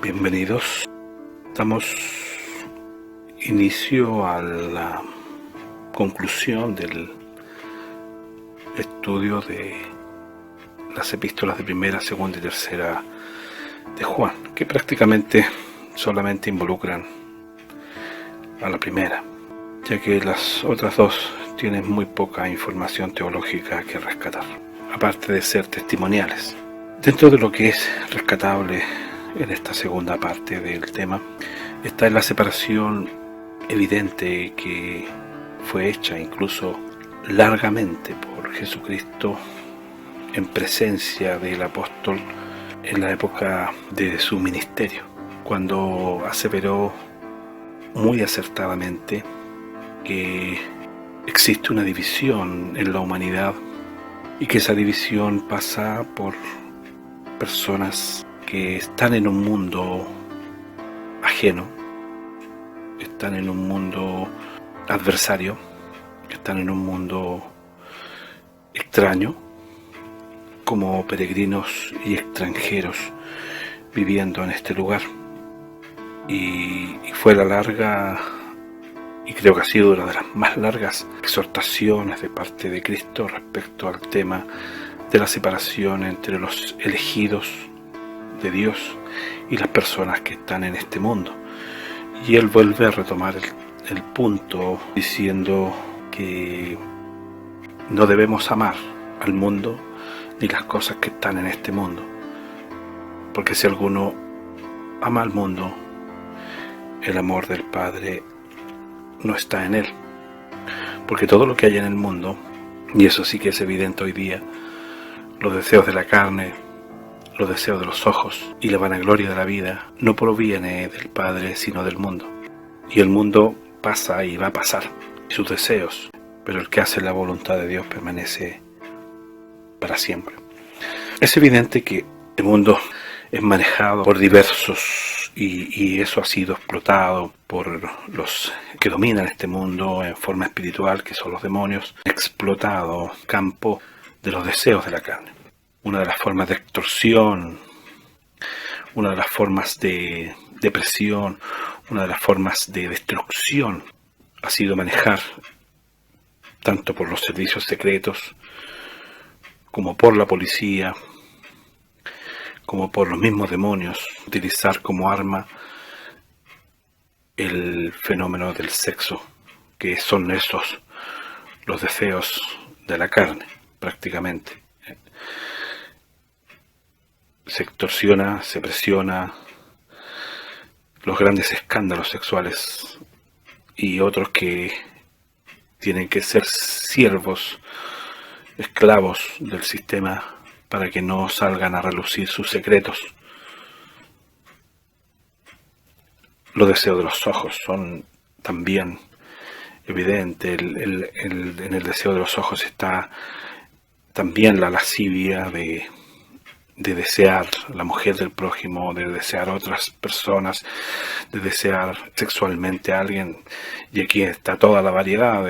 Bienvenidos. Damos inicio a la conclusión del estudio de las epístolas de primera, segunda y tercera de Juan, que prácticamente solamente involucran a la primera, ya que las otras dos tienen muy poca información teológica que rescatar, aparte de ser testimoniales. Dentro de lo que es rescatable en esta segunda parte del tema está la separación evidente que fue hecha incluso largamente por Jesucristo en presencia del apóstol en la época de su ministerio, cuando aseveró muy acertadamente que existe una división en la humanidad y que esa división pasa por personas que están en un mundo ajeno, están en un mundo adversario, están en un mundo extraño, como peregrinos y extranjeros viviendo en este lugar. Y fue la larga, y creo que ha sido una de las más largas exhortaciones de parte de Cristo respecto al tema de la separación entre los elegidos de Dios y las personas que están en este mundo. Y él vuelve a retomar el punto diciendo que no debemos amar al mundo ni las cosas que están en este mundo, porque si alguno ama al mundo, el amor del Padre no está en él, porque todo lo que hay en el mundo, y eso sí que es evidente hoy día, los deseos de la carne, los deseos de los ojos y la vanagloria de la vida no proviene del Padre sino del mundo. Y el mundo pasa y va a pasar, sus deseos, pero el que hace la voluntad de Dios permanece para siempre. Es evidente que el mundo es manejado por diversos y eso ha sido explotado por los que dominan este mundo en forma espiritual, que son los demonios, explotado el campo de los deseos de la carne. Una de las formas de extorsión, una de las formas de depresión, una de las formas de destrucción ha sido manejar tanto por los servicios secretos como por la policía, como por los mismos demonios, utilizar como arma el fenómeno del sexo, que son esos los deseos de la carne, prácticamente. Se extorsiona, se presiona los grandes escándalos sexuales y otros que tienen que ser siervos, esclavos del sistema para que no salgan a relucir sus secretos. Los deseos de los ojos son también evidentes. En el deseo de los ojos está también la lascivia de desear la mujer del prójimo, de desear otras personas, de desear sexualmente a alguien. Y aquí está toda la variedad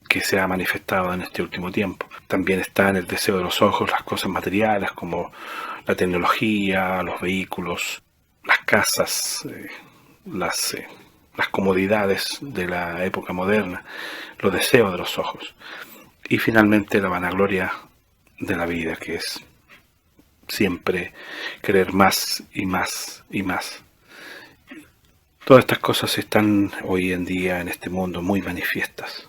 que se ha manifestado en este último tiempo. También está en el deseo de los ojos las cosas materiales como la tecnología, los vehículos, las casas, las comodidades de la época moderna, los deseos de los ojos. Y finalmente la vanagloria de la vida, que es siempre querer más y más y más. Todas estas cosas están hoy en día en este mundo muy manifiestas.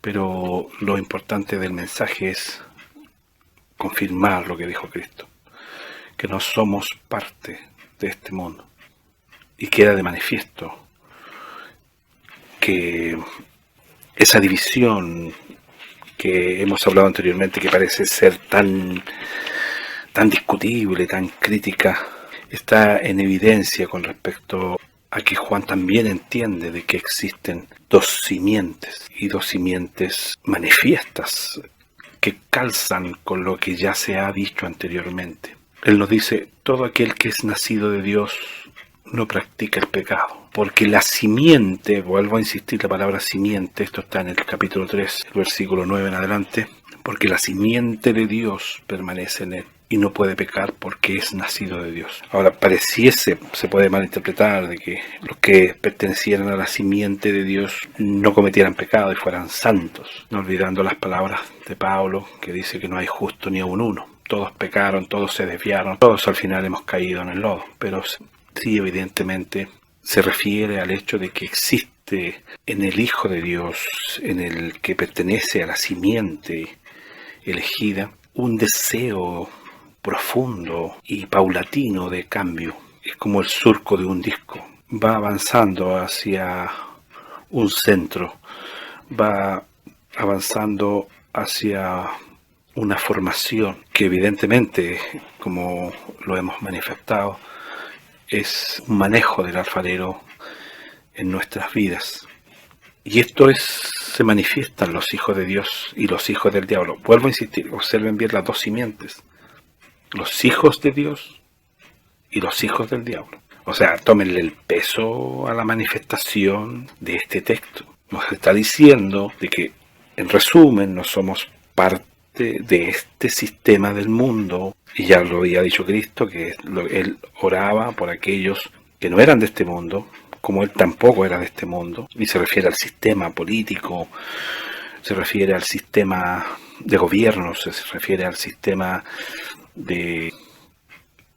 Pero lo importante del mensaje es confirmar lo que dijo Cristo, que no somos parte de este mundo. Y queda de manifiesto que esa división que hemos hablado anteriormente, que parece ser tan discutible, tan crítica, está en evidencia con respecto a que Juan también entiende de que existen dos simientes, y dos simientes manifiestas que calzan con lo que ya se ha dicho anteriormente. Él nos dice: todo aquel que es nacido de Dios no practica el pecado, porque la simiente, vuelvo a insistir la palabra simiente, esto está en el capítulo 3, el versículo 9 en adelante, porque la simiente de Dios permanece en él, y no puede pecar porque es nacido de Dios. Ahora, se puede malinterpretar de que los que pertenecieran a la simiente de Dios no cometieran pecado y fueran santos, no olvidando las palabras de Pablo, que dice que no hay justo ni aun uno. Todos pecaron, todos se desviaron, todos al final hemos caído en el lodo. Pero sí, evidentemente, se refiere al hecho de que existe en el Hijo de Dios, en el que pertenece a la simiente elegida, un deseo profundo y paulatino de cambio. Es como el surco de un disco. Va avanzando hacia un centro, va avanzando hacia una formación que evidentemente, como lo hemos manifestado, es un manejo del alfarero en nuestras vidas. Y esto se manifiesta en los hijos de Dios y los hijos del diablo. Vuelvo a insistir, observen bien las dos simientes. Los hijos de Dios y los hijos del diablo. O sea, tómenle el peso a la manifestación de este texto. Nos está diciendo de que, en resumen, no somos parte de este sistema del mundo. Y ya lo había dicho Cristo, que Él oraba por aquellos que no eran de este mundo, como Él tampoco era de este mundo. Y se refiere al sistema político, se refiere al sistema de gobierno, se refiere al sistema de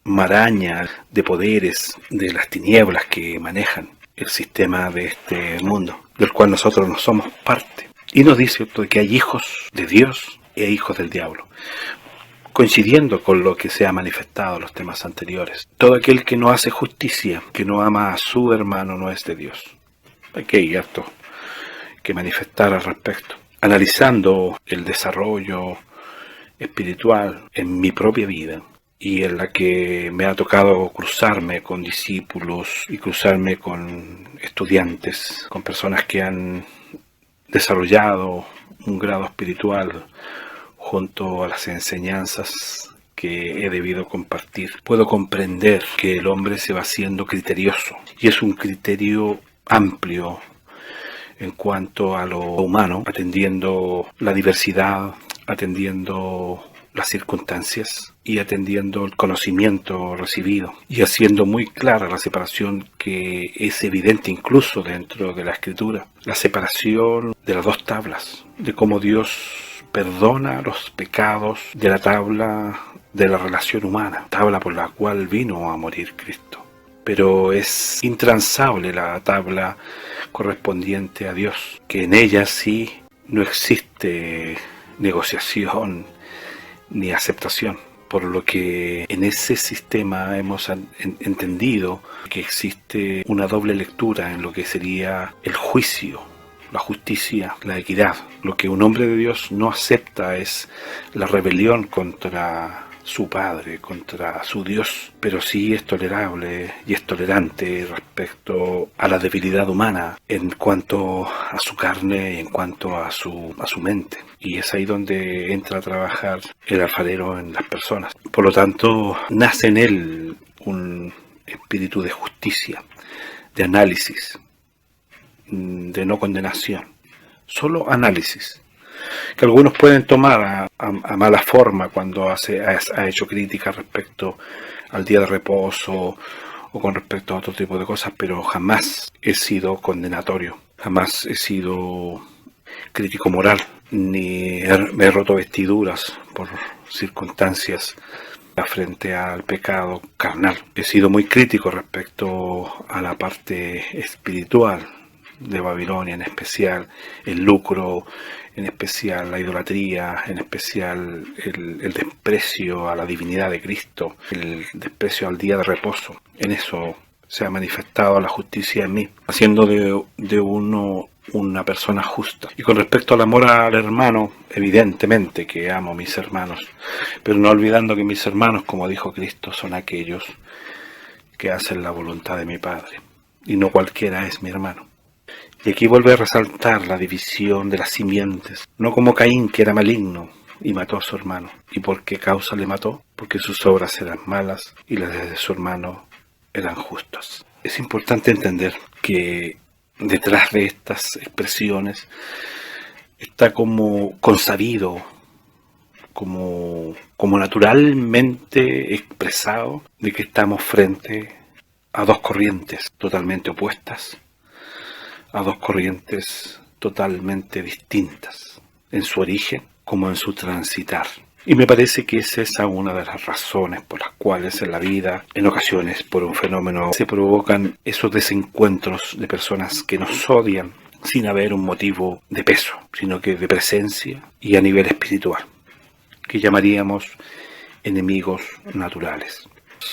maraña, de poderes, de las tinieblas que manejan el sistema de este mundo, del cual nosotros no somos parte. Y nos dice que hay hijos de Dios e hijos del diablo, coincidiendo con lo que se ha manifestado en los temas anteriores. Todo aquel que no hace justicia, que no ama a su hermano, no es de Dios. Aquí hay harto que manifestar al respecto. Analizando el desarrollo espiritual en mi propia vida y en la que me ha tocado cruzarme con discípulos y cruzarme con estudiantes, con personas que han desarrollado un grado espiritual junto a las enseñanzas que he debido compartir, puedo comprender que el hombre se va haciendo criterioso, y es un criterio amplio en cuanto a lo humano, atendiendo la diversidad, atendiendo las circunstancias y atendiendo el conocimiento recibido, y haciendo muy clara la separación que es evidente incluso dentro de la Escritura, la separación de las dos tablas, de cómo Dios perdona los pecados de la tabla de la relación humana, tabla por la cual vino a morir Cristo. Pero es intransable la tabla correspondiente a Dios, que en ella sí no existe negociación ni aceptación, por lo que en ese sistema hemos entendido que existe una doble lectura en lo que sería el juicio, la justicia, la equidad. Lo que un hombre de Dios no acepta es la rebelión contra su Padre, contra su Dios, pero sí es tolerable y es tolerante respecto a la debilidad humana en cuanto a su carne y en cuanto a su mente. Y es ahí donde entra a trabajar el alfarero en las personas. Por lo tanto, nace en él un espíritu de justicia, de análisis, de no condenación, solo análisis, que algunos pueden tomar a mala forma cuando ha hecho crítica respecto al día de reposo o con respecto a otro tipo de cosas, pero jamás he sido condenatorio, jamás he sido crítico moral, ni me he roto vestiduras por circunstancias frente al pecado carnal. He sido muy crítico respecto a la parte espiritual de Babilonia, en especial el lucro, en especial la idolatría, en especial el desprecio a la divinidad de Cristo, el desprecio al día de reposo. En eso se ha manifestado la justicia en mí, haciendo de uno una persona justa. Y con respecto al amor al hermano, evidentemente que amo a mis hermanos, pero no olvidando que mis hermanos, como dijo Cristo, son aquellos que hacen la voluntad de mi Padre, y no cualquiera es mi hermano. Y aquí vuelve a resaltar la división de las simientes, no como Caín, que era maligno y mató a su hermano. ¿Y por qué causa le mató? Porque sus obras eran malas y las de su hermano eran justas. Es importante entender que detrás de estas expresiones está como consabido como naturalmente expresado de que estamos frente a dos corrientes totalmente opuestas, a dos corrientes totalmente distintas en su origen como en su transitar. Y me parece que esa es una de las razones por las cuales en la vida, en ocasiones por un fenómeno, se provocan esos desencuentros de personas que nos odian sin haber un motivo de peso, sino que de presencia y a nivel espiritual, que llamaríamos enemigos naturales.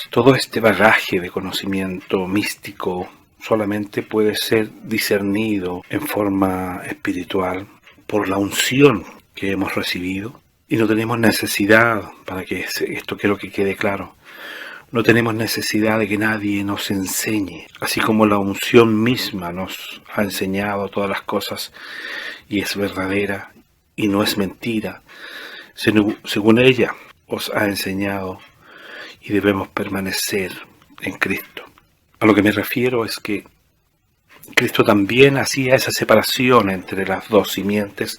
Todo este bagaje de conocimiento místico solamente puede ser discernido en forma espiritual por la unción que hemos recibido, y no tenemos necesidad, para que esto quiero que quede claro, no tenemos necesidad de que nadie nos enseñe, así como la unción misma nos ha enseñado todas las cosas y es verdadera y no es mentira, según ella os ha enseñado, y debemos permanecer en Cristo. A lo que me refiero es que Cristo también hacía esa separación entre las dos simientes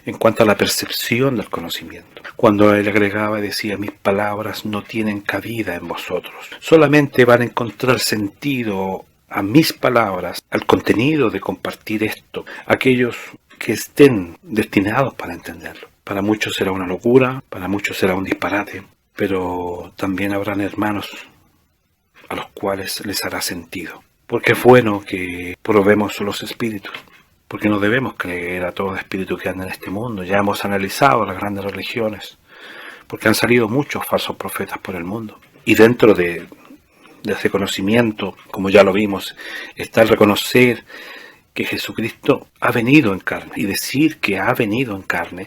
en cuanto a la percepción del conocimiento. Cuando él agregaba y decía: mis palabras no tienen cabida en vosotros. Solamente van a encontrar sentido a mis palabras, al contenido de compartir esto, aquellos que estén destinados para entenderlo. Para muchos será una locura, para muchos será un disparate, pero también habrán hermanos a los cuales les hará sentido. Porque es bueno que probemos los espíritus, porque no debemos creer a todo espíritu que anda en este mundo. Ya hemos analizado las grandes religiones, porque han salido muchos falsos profetas por el mundo. Y dentro de ese conocimiento, como ya lo vimos, está el reconocer que Jesucristo ha venido en carne. Y decir que ha venido en carne,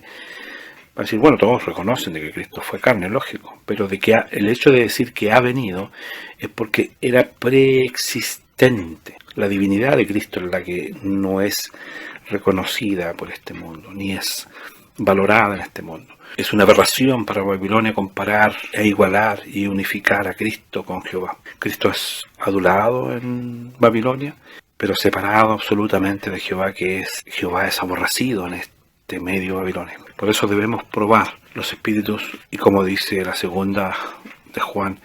va a decir, bueno, todos reconocen de que Cristo fue carne, lógico, pero de que el hecho de decir que ha venido es porque era preexistente. La divinidad de Cristo es la que no es reconocida por este mundo, ni es valorada en este mundo. Es una aberración para Babilonia comparar e igualar y unificar a Cristo con Jehová. Cristo es adulado en Babilonia, pero separado absolutamente de Jehová, Jehová es aborrecido en este medio babilónico. Por eso debemos probar los espíritus, y como dice la segunda de Juan,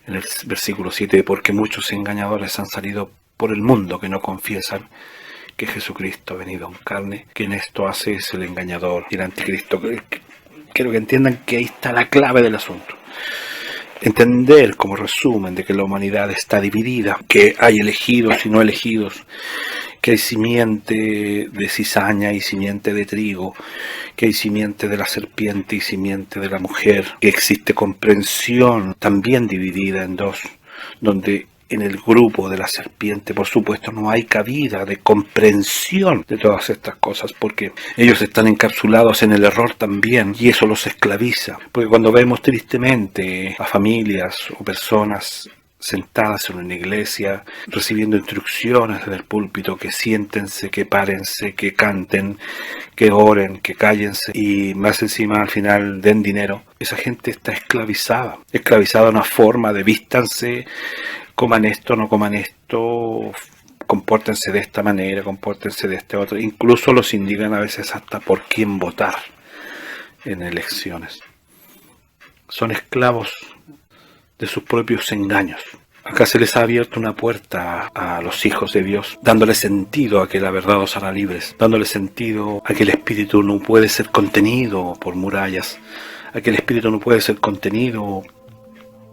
en el versículo 7, porque muchos engañadores han salido por el mundo que no confiesan que Jesucristo ha venido en carne. Quien esto hace es el engañador y el anticristo. Quiero que entiendan que ahí está la clave del asunto. Entender como resumen de que la humanidad está dividida, que hay elegidos y no elegidos, que hay simiente de cizaña y simiente de trigo, que hay simiente de la serpiente y simiente de la mujer, que existe comprensión también dividida en dos, donde en el grupo de la serpiente, por supuesto, no hay cabida de comprensión de todas estas cosas, porque ellos están encapsulados en el error también, y eso los esclaviza. Porque cuando vemos tristemente a familias o personas sentadas en una iglesia, recibiendo instrucciones desde el púlpito, que siéntense, que párense, que canten, que oren, que cállense, y más encima al final den dinero, esa gente está esclavizada a una forma de vístanse, coman esto, no coman esto, compórtense de esta manera, compórtense de esta otra. Incluso los indican a veces hasta por quién votar en elecciones. Son esclavos de sus propios engaños. Acá se les ha abierto una puerta a los hijos de Dios, dándole sentido a que la verdad os hará libres, dándole sentido a que el espíritu no puede ser contenido por murallas, a que el espíritu no puede ser contenido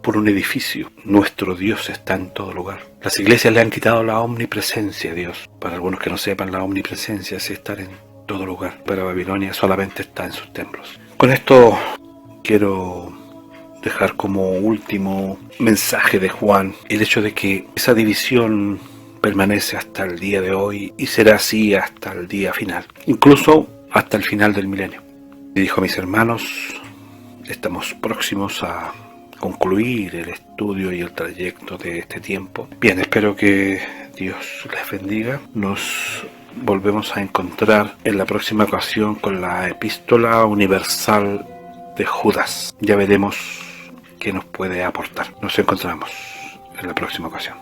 por un edificio. Nuestro Dios está en todo lugar. Las iglesias le han quitado la omnipresencia a Dios. Para algunos que no sepan, la omnipresencia es estar en todo lugar. Pero Babilonia solamente está en sus templos. Con esto quiero dejar como último mensaje de Juan el hecho de que esa división permanece hasta el día de hoy y será así hasta el día final, incluso hasta el final del milenio. Y dijo: mis hermanos, estamos próximos a concluir el estudio y el trayecto de este tiempo. Bien, espero que Dios les bendiga. Nos volvemos a encontrar en la próxima ocasión con la Epístola Universal de Judas. Ya veremos qué nos puede aportar. Nos encontramos en la próxima ocasión.